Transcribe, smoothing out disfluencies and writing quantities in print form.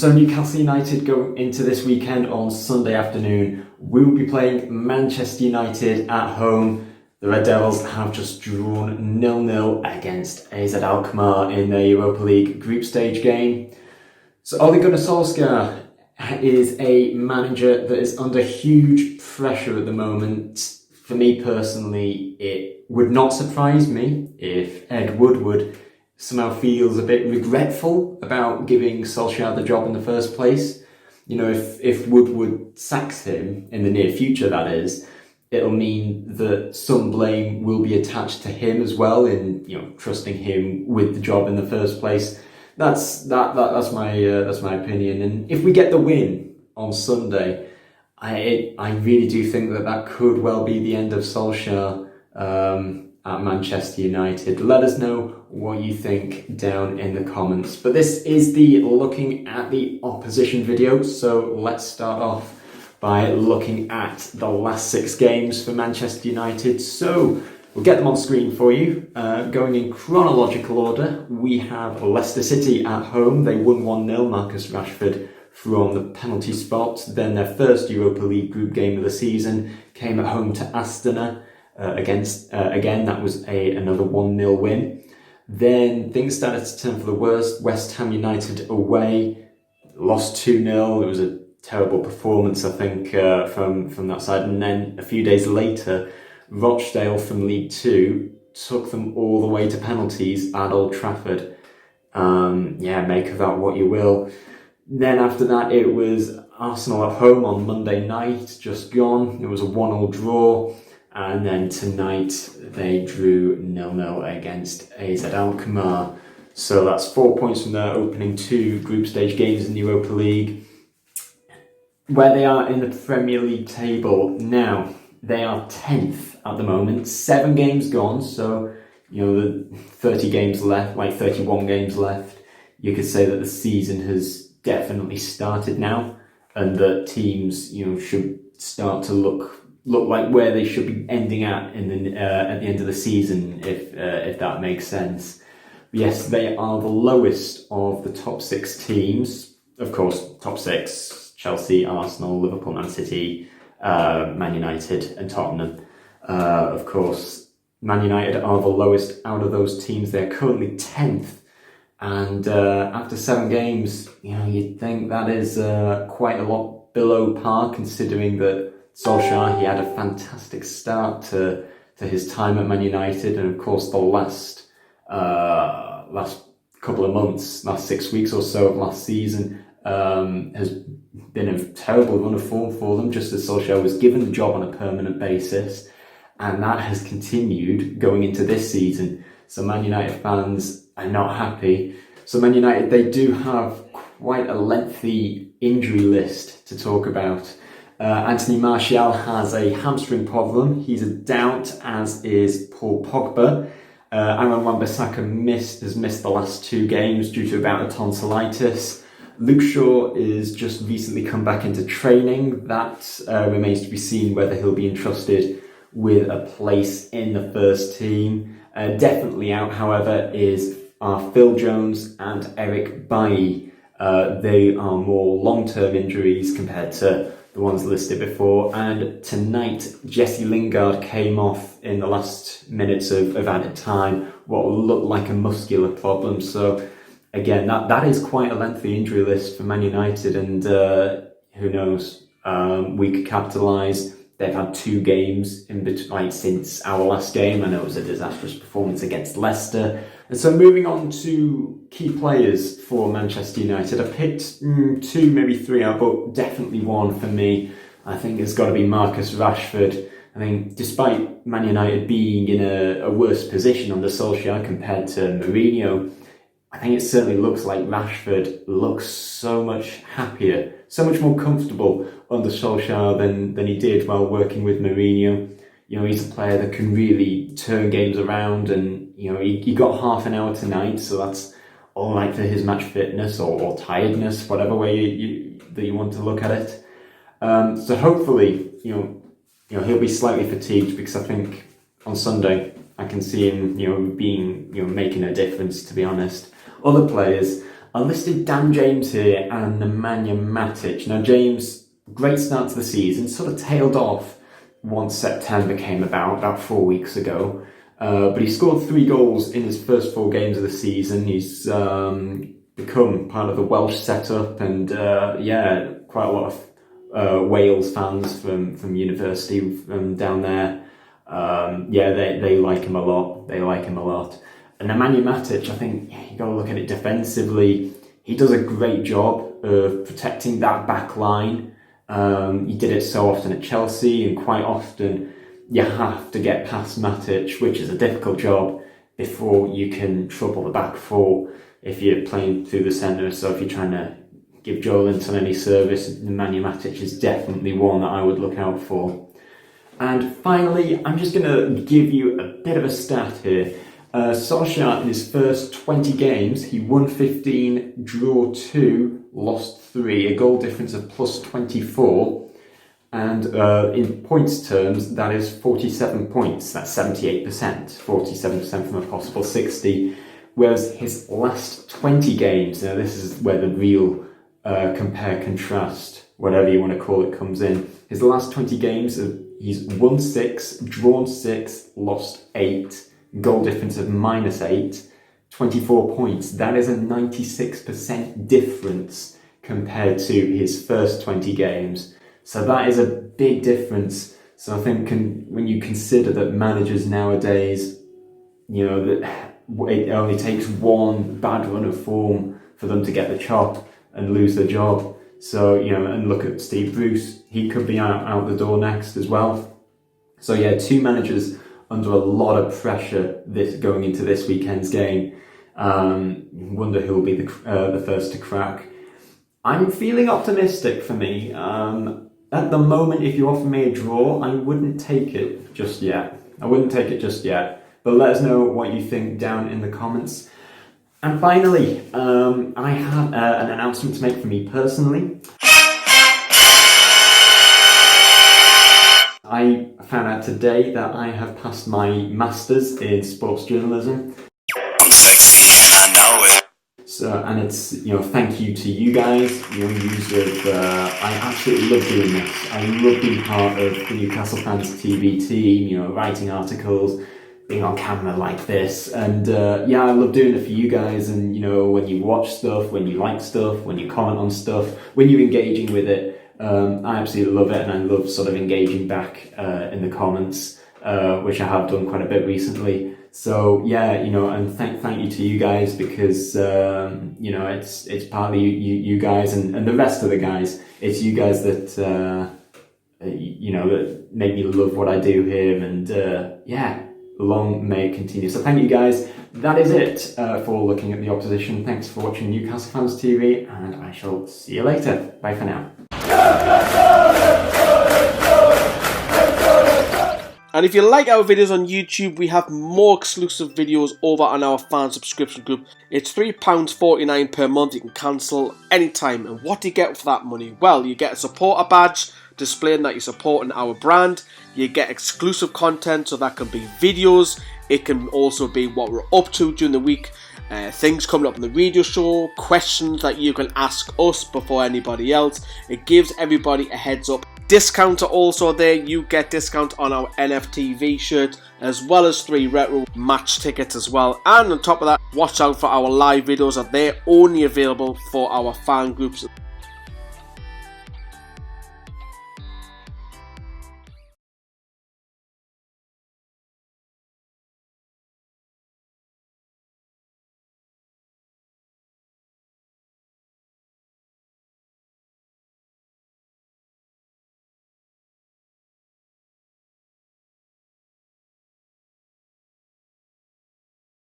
So Newcastle United go into this weekend on Sunday afternoon. We'll be playing Manchester United at home. The Red Devils have just drawn 0-0 against AZ Alkmaar in their Europa League group stage game. So Ole Gunnar Solskjaer is a manager that is under huge pressure at the moment. For me personally, it would not surprise me if Ed Woodward somehow feels a bit regretful about giving Solskjaer the job in the first place. You know, if Woodward sacks him in the near future, that is, it'll mean that some blame will be attached to him as well in, you know, trusting him with the job in the first place. That's my opinion. And if we get the win on Sunday, I really do think that could well be the end of Solskjaer at Manchester United. Let us know what you think down in the comments. But this is the looking at the opposition video, so let's start off by looking at the last 6 games for Manchester United. So we'll get them on screen for you. Going in chronological order, we have Leicester City at home. They won 1-0, Marcus Rashford from the penalty spot. Then their first Europa League group game of the season came at home to Astana. Again, that was another 1-0 win. Then things started to turn for the worst. West Ham United away, lost 2-0. It was a terrible performance, I think, from that side. And then a few days later, Rochdale from League 2 took them all the way to penalties at Old Trafford. Make of that what you will. Then after that, it was Arsenal at home on Monday night, just gone. It was a 1-1 draw. And then tonight, they drew 0-0 against AZ Alkmaar. So that's 4 points from their opening 2 group stage games in the Europa League. Where they are in the Premier League table now, they are 10th at the moment. 7 games gone, so, you know, 30 games left, like 31 games left. You could say that the season has definitely started now, and that teams, you know, should start to look like where they should be ending at at the end of the season, if that makes sense. Yes, they are the lowest of the top 6 teams. Of course, top 6: Chelsea, Arsenal, Liverpool, Man City, Man United, and Tottenham. Of course, Man United are the lowest out of those teams. They're currently 10th. And after 7 games, you know, you'd think that is quite a lot below par, considering that Solskjaer, he had a fantastic start to his time at Man United, and of course the last couple of months, last 6 weeks or so of last season, has been a terrible run of form for them, just as Solskjaer was given the job on a permanent basis, and that has continued going into this season. So Man United fans are not happy. So Man United, they do have quite a lengthy injury list to talk about. Anthony Martial has a hamstring problem. He's a doubt, as is Paul Pogba. Aaron Wan-Bissaka has missed the last 2 games due to a bout of tonsillitis. Luke Shaw is just recently come back into training. That remains to be seen whether he'll be entrusted with a place in the first team. Definitely out, however, are Phil Jones and Eric Bailly. They are more long-term injuries compared to the ones listed before. And tonight, Jesse Lingard came off in the last minutes of added time, what looked like a muscular problem. So again, that is quite a lengthy injury list for Man United, and who knows, we could capitalise. They've had 2 games in between since our last game. I know it was a disastrous performance against Leicester. And so moving on to key players for Manchester United, I picked 2, maybe 3 out, but definitely one for me. I think it's got to be Marcus Rashford. I think despite Man United being in a worse position under Solskjaer compared to Mourinho, I think it certainly looks like Rashford looks so much happier, so much more comfortable under Solskjaer than he did while working with Mourinho. You know, he's a player that can really turn games around, and, you know, he got half an hour tonight, so that's all right for his match fitness or tiredness, whatever way that you want to look at it. So hopefully, you know, he'll be slightly fatigued, because I think on Sunday I can see him, you know, making a difference, to be honest. Other players, I listed Dan James here and Nemanja Matic. Now James, great start to the season, sort of tailed off once September came about 4 weeks ago. But he scored 3 goals in his first 4 games of the season. He's become part of the Welsh setup, and quite a lot of Wales fans from university down there. They like him a lot. They like him a lot. And Nemanja Matic, I think you got to look at it defensively. He does a great job of protecting that back line. He did it so often at Chelsea, and quite often you have to get past Matic, which is a difficult job, before you can trouble the back 4 if you're playing through the centre. So if you're trying to give Joelinton any service, Nemanja Matic is definitely one that I would look out for. And finally, I'm just going to give you a bit of a stat here. Solskjaer, in his first 20 games, he won 15, drew 2, lost 3, a goal difference of plus 24. And in points terms, that is 47 points. That's 78%, 47% from a possible 60. Whereas his last 20 games, now this is where the real compare-contrast, whatever you want to call it, comes in. His last 20 games, he's won 6, drawn 6, lost 8, goal difference of -8, 24 points. That is a 96% difference compared to his first 20 games. So that is a big difference. So I think when you consider that managers nowadays, that it only takes one bad run of form for them to get the chop and lose their job. So, and look at Steve Bruce. He could be out the door next as well. So yeah, 2 managers under a lot of pressure going into this weekend's game. Wonder who will be the first to crack. I'm feeling optimistic for me. At the moment, if you offer me a draw, I wouldn't take it just yet. But let us know what you think down in the comments. And finally, I have an announcement to make for me personally. I found out today that I have passed my Masters in Sports Journalism. I'm sexy and I know it. So, and it's, thank you to you guys, I absolutely love doing this. I love being part of the Newcastle Fans TV team, writing articles, being on camera like this, and I love doing it for you guys. And when you watch stuff, when you like stuff, when you comment on stuff, when you're engaging with it, I absolutely love it, and I love sort of engaging back in the comments, which I have done quite a bit recently. So and thank you to you guys, because it's partly you guys and the rest of the guys. It's you guys that that make me love what I do here, and long may it continue. So thank you guys. That is it for looking at the opposition. Thanks for watching Newcastle Fans TV, and I shall see you later. Bye for now. And if you like our videos on YouTube, we have more exclusive videos over on our fan subscription group. It's £3.49 per month. You can cancel anytime. And what do you get for that money? Well, you get a supporter badge displaying that you're supporting our brand. You get exclusive content, so that can be videos. It can also be what we're up to during the week. Things coming up in the radio show, questions that you can ask us before anybody else. It gives everybody a heads up. Discounts are also there. You get discount on our NFTV shirt, as well as 3 retro match tickets as well. And on top of that, watch out for our live videos. They're only available for our fan groups.